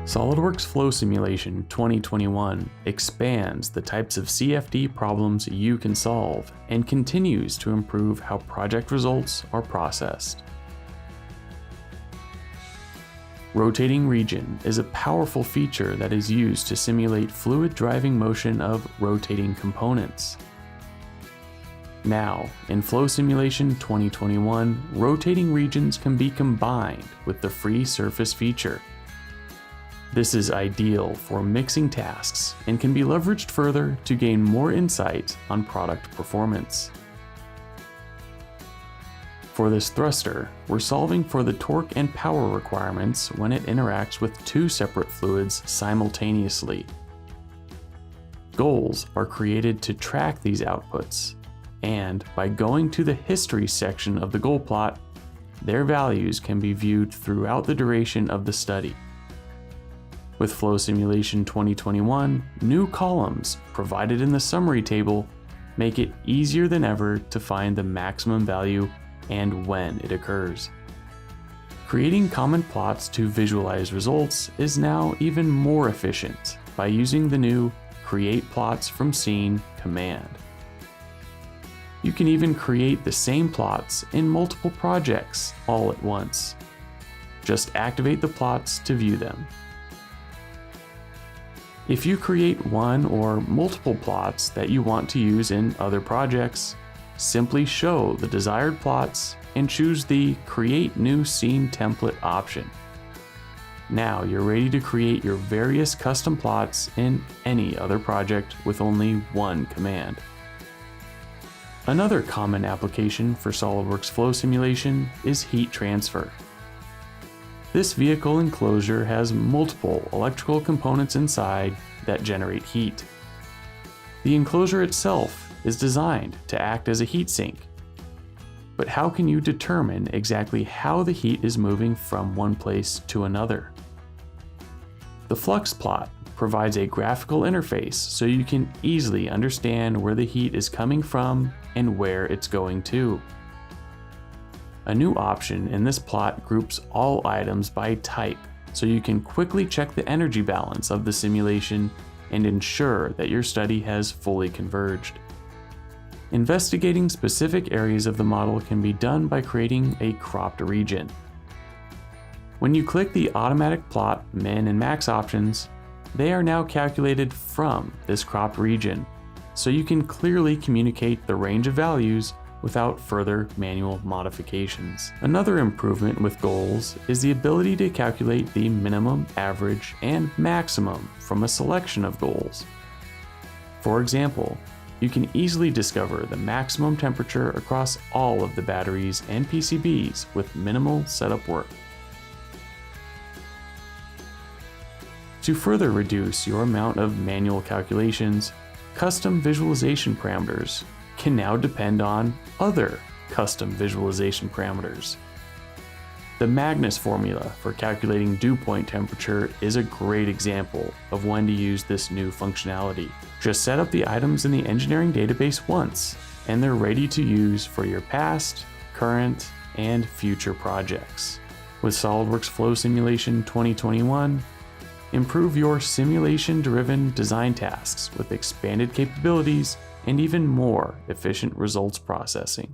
SOLIDWORKS Flow Simulation 2021 expands the types of CFD problems you can solve and continues to improve how project results are processed. Rotating region is a powerful feature that is used to simulate fluid driving motion of rotating components. Now, in Flow Simulation 2021, rotating regions can be combined with the free surface feature. This is ideal for mixing tasks and can be leveraged further to gain more insight on product performance. For this thruster, we're solving for the torque and power requirements when it interacts with two separate fluids simultaneously. Goals are created to track these outputs, and by going to the history section of the goal plot, their values can be viewed throughout the duration of the study. With Flow Simulation 2021, new columns provided in the summary table make it easier than ever to find the maximum value and when it occurs. Creating common plots to visualize results is now even more efficient by using the new Create Plots from Scene command. You can even create the same plots in multiple projects all at once. Just activate the plots to view them. If you create one or multiple plots that you want to use in other projects, simply show the desired plots and choose the Create New Scene Template option. Now you're ready to create your various custom plots in any other project with only one command. Another common application for SOLIDWORKS Flow Simulation is heat transfer. This vehicle enclosure has multiple electrical components inside that generate heat. The enclosure itself is designed to act as a heat sink. But how can you determine exactly how the heat is moving from one place to another? The flux plot provides a graphical interface so you can easily understand where the heat is coming from and where it's going to. A new option in this plot groups all items by type, so you can quickly check the energy balance of the simulation and ensure that your study has fully converged. Investigating specific areas of the model can be done by creating a cropped region. When you click the automatic plot min and max options, they are now calculated from this cropped region, so you can clearly communicate the range of values without further manual modifications. Another improvement with goals is the ability to calculate the minimum, average, and maximum from a selection of goals. For example, you can easily discover the maximum temperature across all of the batteries and PCBs with minimal setup work. To further reduce your amount of manual calculations, custom visualization parameters can now depend on other custom visualization parameters. The Magnus formula for calculating dew point temperature is a great example of when to use this new functionality. Just set up the items in the engineering database once, and they're ready to use for your past, current, and future projects. With SOLIDWORKS Flow Simulation 2021, improve your simulation-driven design tasks with expanded capabilities and even more efficient results processing.